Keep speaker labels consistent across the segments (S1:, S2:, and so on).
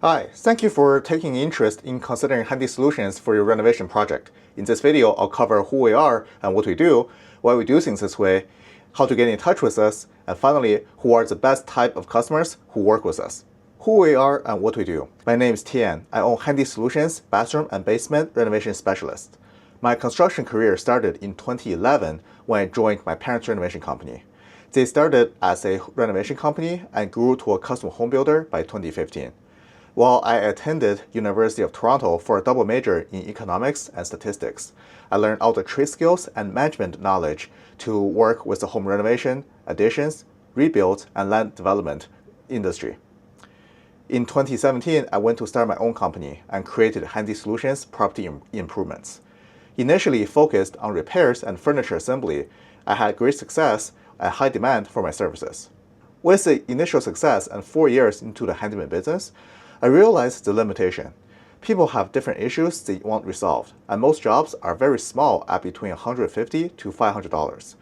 S1: Hi, thank you for taking interest in considering Handy Solutions for your renovation project. In this video, I'll cover who we are and what we do, why we do things this way, how to get in touch with us, and finally, who are the best type of customers who work with us. Who we are and what we do. My name is Tian. I own Handy Solutions, bathroom and basement renovation specialist. My construction career started in 2011 when I joined my parents' renovation company. They started as a renovation company and grew to a custom home builder by 2015. While I attended University of Toronto for a double major in economics and statistics, I learned all the trade skills and management knowledge to work with the home renovation, additions, rebuilds, and land development industry. In 2017, I went to start my own company and created Handy Solutions Property Improvements. Initially focused on repairs and furniture assembly, I had great success and high demand for my services. With the initial success and 4 years into the handyman business, I realized the limitation. People have different issues they want resolved, and most jobs are very small at between $150 to $500.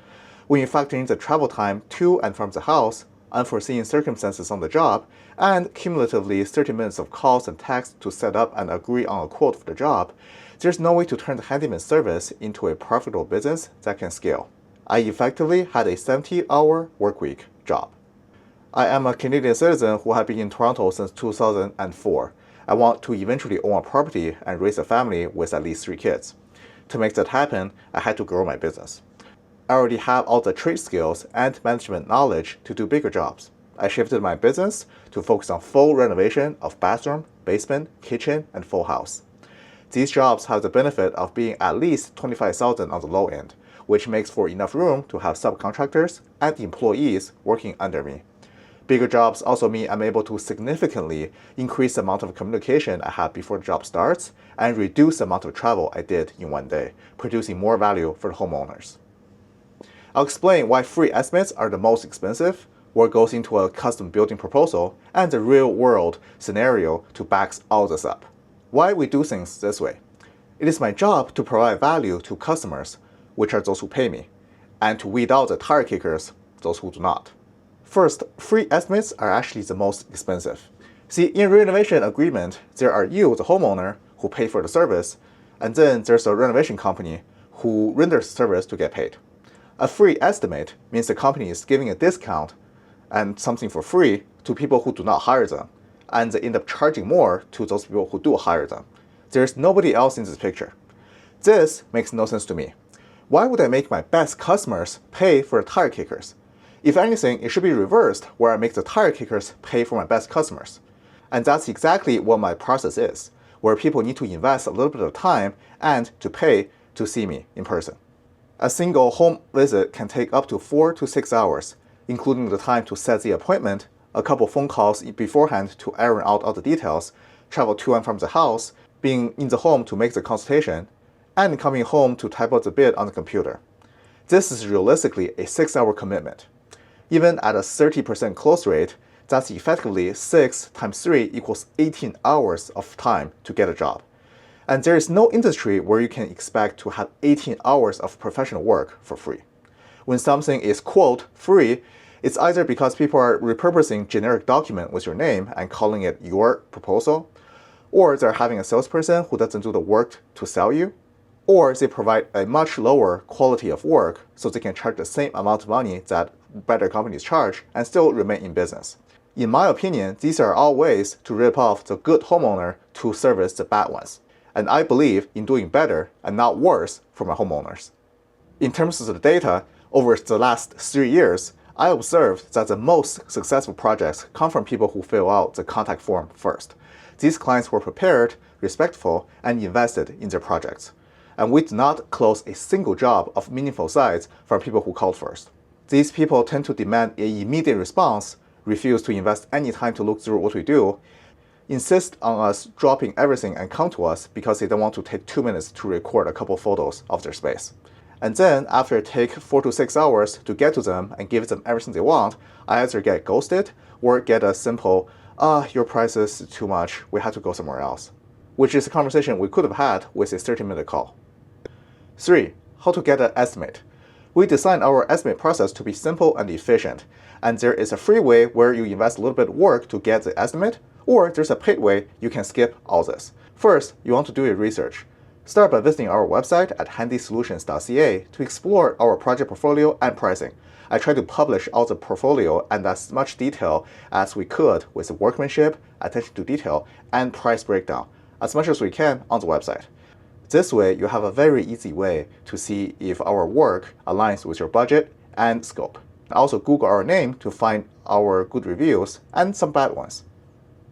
S1: When you factor in the travel time to and from the house, unforeseen circumstances on the job, and cumulatively 30 minutes of calls and texts to set up and agree on a quote for the job, there's no way to turn the handyman service into a profitable business that can scale. I effectively had a 70-hour workweek job. I am a Canadian citizen who has been in Toronto since 2004. I want to eventually own a property and raise a family with at least 3 kids. To make that happen, I had to grow my business. I already have all the trade skills and management knowledge to do bigger jobs. I shifted my business to focus on full renovation of bathroom, basement, kitchen, and full house. These jobs have the benefit of being at least $25,000 on the low end, which makes for enough room to have subcontractors and employees working under me. Bigger jobs also mean I'm able to significantly increase the amount of communication I have before the job starts and reduce the amount of travel I did in one day, producing more value for the homeowners. I'll explain why free estimates are the most expensive, what goes into a custom building proposal, and the real-world scenario to back all this up. Why we do things this way. It is my job to provide value to customers, which are those who pay me, and to weed out the tire kickers, those who do not. First, free estimates are actually the most expensive. See, in renovation agreement, there are you, the homeowner, who pay for the service, and then there's a renovation company who renders the service to get paid. A free estimate means the company is giving a discount and something for free to people who do not hire them, and they end up charging more to those people who do hire them. There's nobody else in this picture. This makes no sense to me. Why would I make my best customers pay for the tire kickers? If anything, it should be reversed, where I make the tire kickers pay for my best customers. And that's exactly what my process is, where people need to invest a little bit of time and to pay to see me in person. A single home visit can take up to 4 to 6 hours, including the time to set the appointment, a couple phone calls beforehand to iron out all the details, travel to and from the house, being in the home to make the consultation, and coming home to type out the bid on the computer. This is realistically a 6-hour commitment. Even at a 30% close rate, that's effectively 6 times 3 equals 18 hours of time to get a job. And there is no industry where you can expect to have 18 hours of professional work for free. When something is, quote, free, it's either because people are repurposing generic document with your name and calling it your proposal, or they're having a salesperson who doesn't do the work to sell you, or they provide a much lower quality of work so they can charge the same amount of money that better companies charge and still remain in business. In my opinion, these are all ways to rip off the good homeowner to service the bad ones. And I believe in doing better and not worse for my homeowners. In terms of the data, over the last 3 years, I observed that the most successful projects come from people who fill out the contact form first. These clients were prepared, respectful, and invested in their projects. And we did not close a single job of meaningful size from people who called first. These people tend to demand an immediate response, refuse to invest any time to look through what we do, insist on us dropping everything and come to us because they don't want to take 2 minutes to record a couple photos of their space. And then, after it takes 4 to 6 hours to get to them and give them everything they want, I either get ghosted or get a simple, your price is too much, we have to go somewhere else, which is a conversation we could have had with a 30-minute call. 3. How to get an estimate. We designed our estimate process to be simple and efficient, and there is a free way where you invest a little bit of work to get the estimate, Or there's a paid way you can skip all this. First, you want to do your research. Start by visiting our website at HandySolutions.ca to explore our project portfolio and pricing. I try to publish all the portfolio and as much detail as we could with workmanship, attention to detail, and price breakdown, as much as we can on the website. This way, you have a very easy way to see if our work aligns with your budget and scope. Also, Google our name to find our good reviews and some bad ones.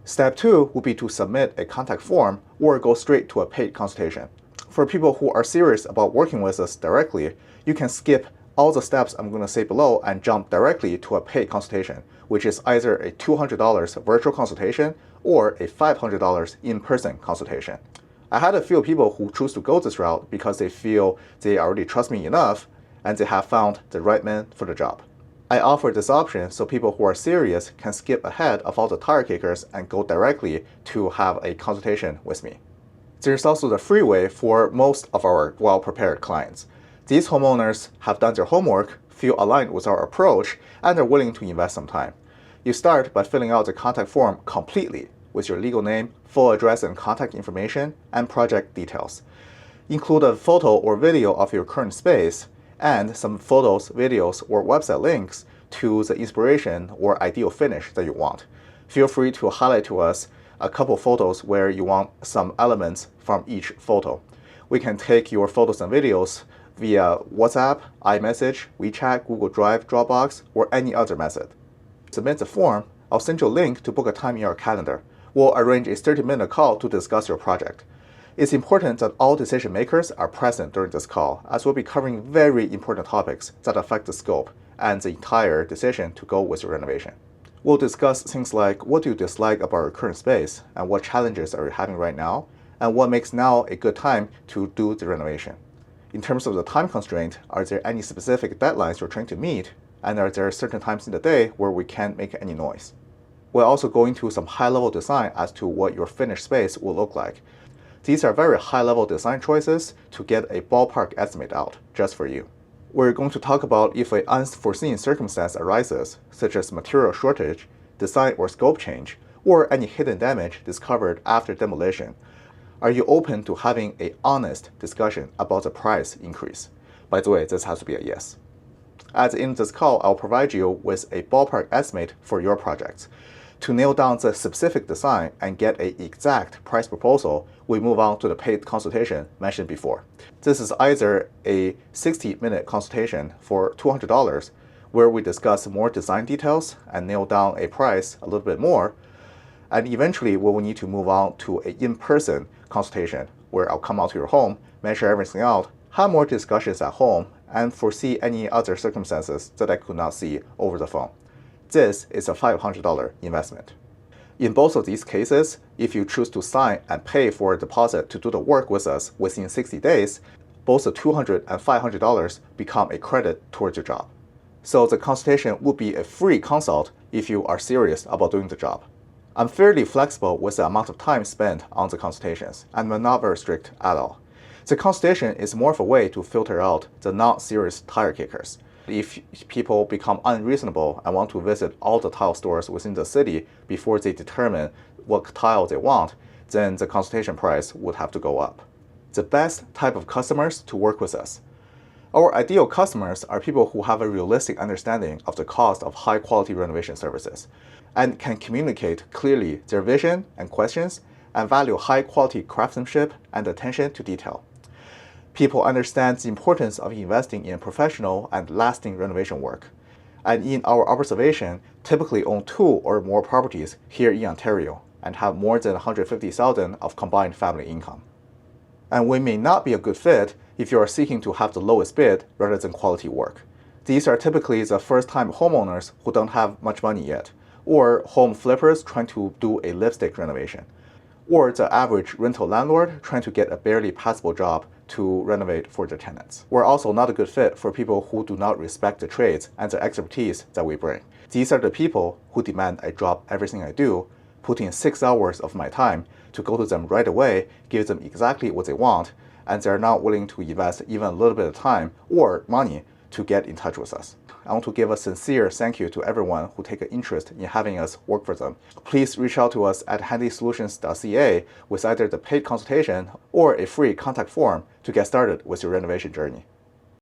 S1: Step 2 would be to submit a contact form or go straight to a paid consultation. For people who are serious about working with us directly, you can skip all the steps I'm going to say below and jump directly to a paid consultation, which is either a $200 virtual consultation or a $500 in-person consultation. I had a few people who choose to go this route because they feel they already trust me enough and they have found the right man for the job. I offer this option so people who are serious can skip ahead of all the tire kickers and go directly to have a consultation with me. There's also the free way for most of our well-prepared clients. These homeowners have done their homework, feel aligned with our approach, and are willing to invest some time. You start by filling out the contact form completely with your legal name, full address and contact information, and project details. Include a photo or video of your current space, and some photos, videos, or website links to the inspiration or ideal finish that you want. Feel free to highlight to us a couple photos where you want some elements from each photo. We can take your photos and videos via WhatsApp, iMessage, WeChat, Google Drive, Dropbox, or any other method. Submit the form. I'll send you a link to book a time in our calendar. We'll arrange a 30-minute call to discuss your project. It's important that all decision makers are present during this call, as we'll be covering very important topics that affect the scope and the entire decision to go with your renovation. We'll discuss things like what do you dislike about your current space and what challenges are you having right now, and what makes now a good time to do the renovation. In terms of the time constraint, are there any specific deadlines you're trying to meet, and are there certain times in the day where we can't make any noise? We'll also go into some high-level design as to what your finished space will look like. These are very high-level design choices to get a ballpark estimate out just for you. We're going to talk about if an unforeseen circumstance arises, such as material shortage, design or scope change, or any hidden damage discovered after demolition. Are you open to having an honest discussion about the price increase? By the way, this has to be a yes. At the end of this call, I'll provide you with a ballpark estimate for your projects. To nail down the specific design and get an exact price proposal, we move on to the paid consultation mentioned before. This is either a 60-minute consultation for $200, where we discuss more design details and nail down a price a little bit more, and eventually we will need to move on to an in-person consultation, where I'll come out to your home, measure everything out, have more discussions at home, and foresee any other circumstances that I could not see over the phone. This is a $500 investment. In both of these cases, if you choose to sign and pay for a deposit to do the work with us within 60 days, both the $200 and $500 become a credit towards your job. So the consultation would be a free consult if you are serious about doing the job. I'm fairly flexible with the amount of time spent on the consultations, and I'm not very strict at all. The consultation is more of a way to filter out the non-serious tire kickers. If people become unreasonable and want to visit all the tile stores within the city before they determine what tile they want, then the consultation price would have to go up. The best type of customers to work with us. Our ideal customers are people who have a realistic understanding of the cost of high-quality renovation services and can communicate clearly their vision and questions and value high-quality craftsmanship and attention to detail. People understand the importance of investing in professional and lasting renovation work, and in our observation, typically own 2 or more properties here in Ontario and have more than $150,000 of combined family income. And we may not be a good fit if you are seeking to have the lowest bid rather than quality work. These are typically the first-time homeowners who don't have much money yet, or home flippers trying to do a lipstick renovation, or the average rental landlord trying to get a barely passable job to renovate for their tenants. We're also not a good fit for people who do not respect the trades and the expertise that we bring. These are the people who demand I drop everything I do, put in 6 hours of my time to go to them right away, give them exactly what they want, and they're not willing to invest even a little bit of time or money to get in touch with us. I want to give a sincere thank you to everyone who take an interest in having us work for them. Please reach out to us at HandySolutions.ca with either the paid consultation or a free contact form to get started with your renovation journey.